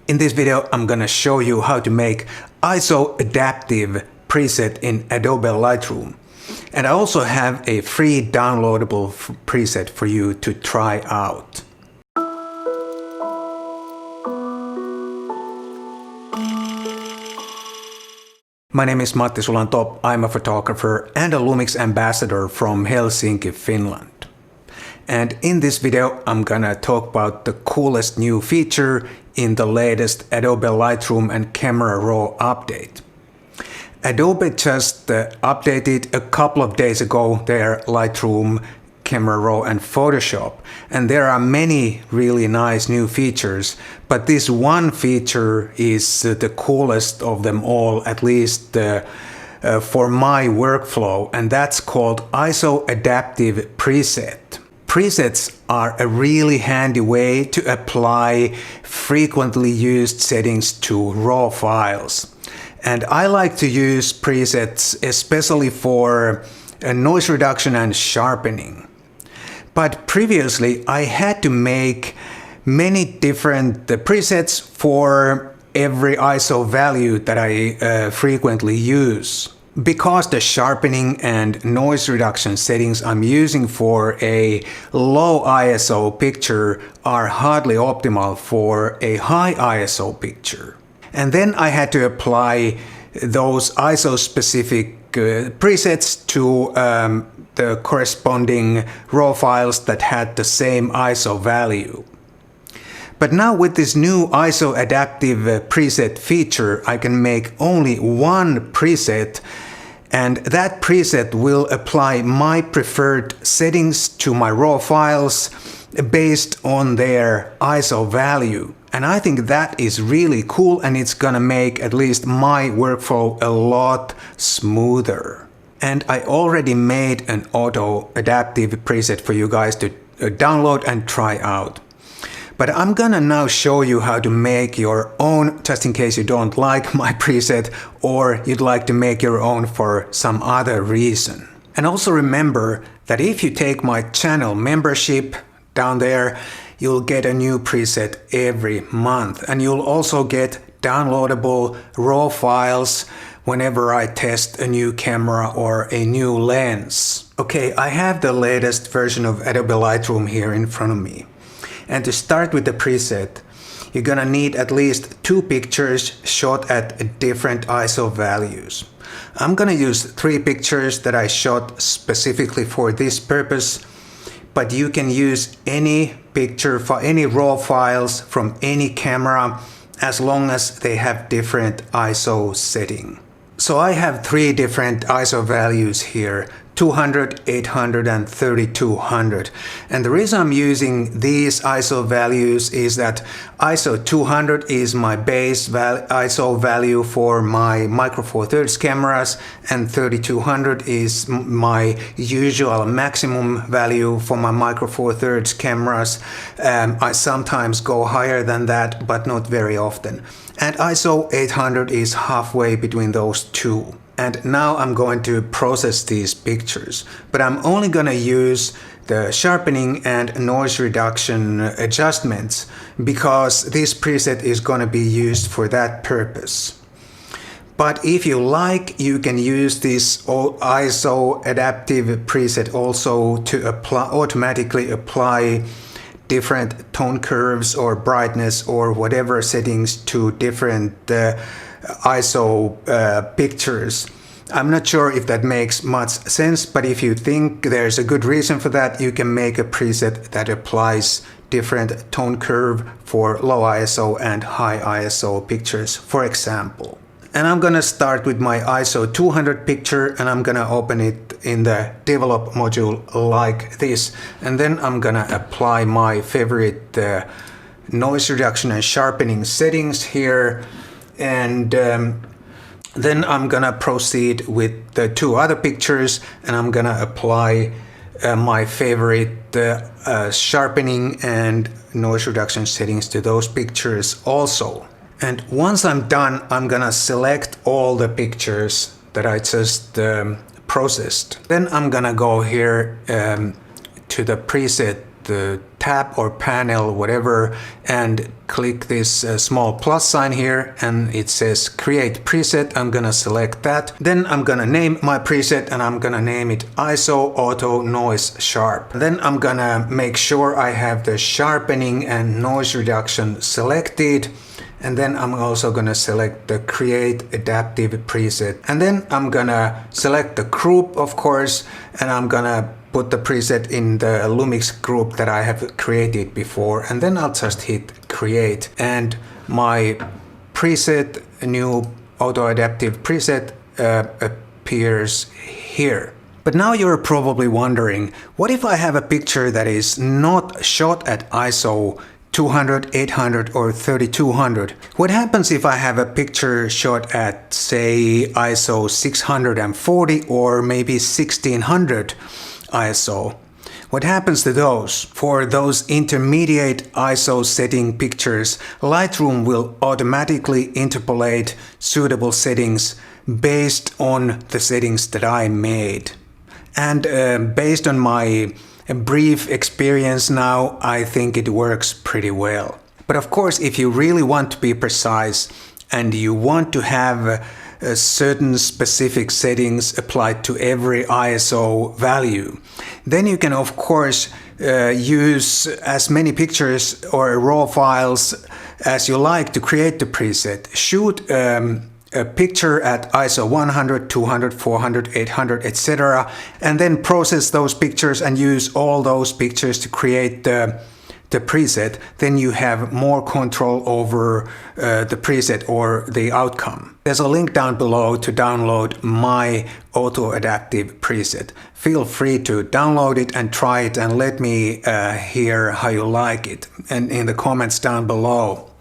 In this video, I'm gonna show you how to make ISO adaptive preset in Adobe Lightroom. And I also have a free downloadable preset for you to try out. My name is Matti Sulanto. I'm a photographer and a Lumix ambassador from Helsinki, Finland. And in this video, I'm gonna talk about the coolest new feature in the latest Adobe Lightroom and Camera Raw update. Adobe just updated a couple of days ago their Lightroom, Camera Raw and Photoshop, and there are many really nice new features, but this one feature is the coolest of them all, at least for my workflow, and that's called ISO adaptive preset. Presets are a really handy way to apply frequently used settings to RAW files. And I like to use presets especially for noise reduction and sharpening. But previously I had to make many different presets for every ISO value that I frequently use. Because the sharpening and noise reduction settings I'm using for a low ISO picture are hardly optimal for a high ISO picture. And then I had to apply those ISO specific presets to the corresponding RAW files that had the same ISO value. But now with this new ISO adaptive preset feature, I can make only one preset, and that preset will apply my preferred settings to my RAW files based on their ISO value. And I think that is really cool, and it's gonna make at least my workflow a lot smoother. And I already made an auto adaptive preset for you guys to download and try out. But I'm gonna now show you how to make your own, just in case you don't like my preset or you'd like to make your own for some other reason. And also remember that if you take my channel membership down there, you'll get a new preset every month. And you'll also get downloadable RAW files whenever I test a new camera or a new lens. Okay, I have the latest version of Adobe Lightroom here in front of me. And to start with the preset, you're gonna need at least 2 pictures shot at different ISO values. I'm gonna use 3 pictures that I shot specifically for this purpose, but you can use any picture for any RAW files from any camera as long as they have different ISO setting. So I have 3 different ISO values here: 200, 800 and 3200. And the reason I'm using these ISO values is that ISO 200 is my base ISO value for my Micro Four Thirds cameras, and 3200 is my usual maximum value for my Micro Four Thirds cameras. I sometimes go higher than that, but not very often. And ISO 800 is halfway between those two. And now I'm going to process these pictures, but I'm only going to use the sharpening and noise reduction adjustments because this preset is going to be used for that purpose. But if you like, you can use this ISO adaptive preset also to automatically apply different tone curves or brightness or whatever settings to different ISO pictures. I'm not sure if that makes much sense, but if you think there's a good reason for that, you can make a preset that applies different tone curve for low ISO and high ISO pictures, for example. And I'm gonna start with my ISO 200 picture, and I'm gonna open it in the develop module like this. And then I'm gonna apply my favorite noise reduction and sharpening settings here. And then I'm gonna proceed with the 2 other pictures, and I'm gonna apply my favorite sharpening and noise reduction settings to those pictures also. And once I'm done, I'm gonna select all the pictures that I just processed. Then I'm gonna go here to the preset the tab or panel, whatever, and click this small plus sign here, and it says create preset. I'm gonna select that. Then I'm gonna name my preset, and I'm gonna name it ISO Auto Noise Sharp. Then I'm gonna make sure I have the sharpening and noise reduction selected. And then I'm also gonna select the create adaptive preset. And then I'm gonna select the group, of course, and I'm gonna put the preset in the Lumix group that I have created before. And then I'll just hit create. And my preset, new auto adaptive preset appears here. But now you're probably wondering, what if I have a picture that is not shot at ISO 200, 800 or 3200? What happens if I have a picture shot at, say, ISO 640 or maybe 1600 ISO? What happens to those? For those intermediate ISO setting pictures, Lightroom will automatically interpolate suitable settings based on the settings that I made. And based on my brief experience now, I think it works pretty well. But of course, if you really want to be precise and you want to have certain specific settings applied to every ISO value, then you can of course use as many pictures or raw files as you like to create the preset. Shoot a picture at ISO 100, 200, 400, 800, etc. and then process those pictures and use all those pictures to create the preset. Then you have more control over the preset or the outcome. There's a link down below to download my auto adaptive preset. Feel free to download it and try it, and let me hear how you like it, and in the comments down below.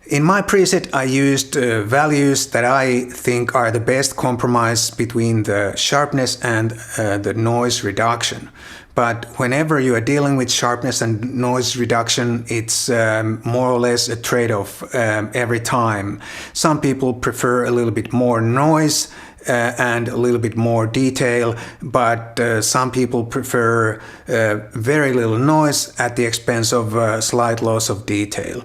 In my preset, I used values that I think are the best compromise between the sharpness and the noise reduction. But whenever you are dealing with sharpness and noise reduction, it's more or less a trade-off every time. Some people prefer a little bit more noise and a little bit more detail, but some people prefer very little noise at the expense of slight loss of detail.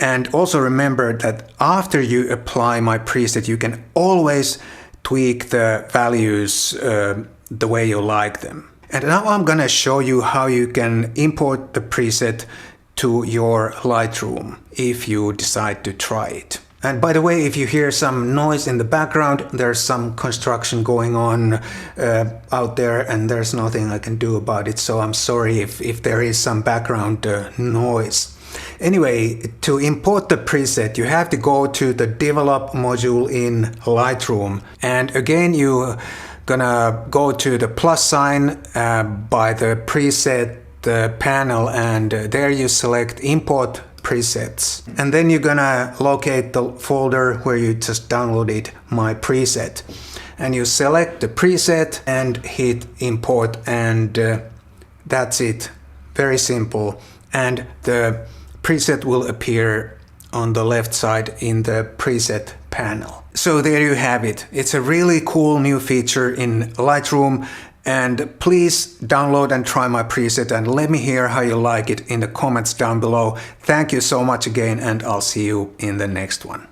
And also remember that after you apply my preset, you can always tweak the values the way you like them. And now I'm gonna show you how you can import the preset to your Lightroom if you decide to try it. And by the way, if you hear some noise in the background, there's some construction going on out there, and there's nothing I can do about it, so I'm sorry if there is some background noise. Anyway, to import the preset, you have to go to the develop module in Lightroom, and again you're gonna go to the plus sign by the preset panel, and there you select import presets, and then you're gonna locate the folder where you just downloaded my preset, and you select the preset and hit import, and that's it. Very simple. And the preset will appear on the left side in the preset panel. So there you have it. It's a really cool new feature in Lightroom, and please download and try my preset and let me hear how you like it in the comments down below. Thank you so much again, and I'll see you in the next one.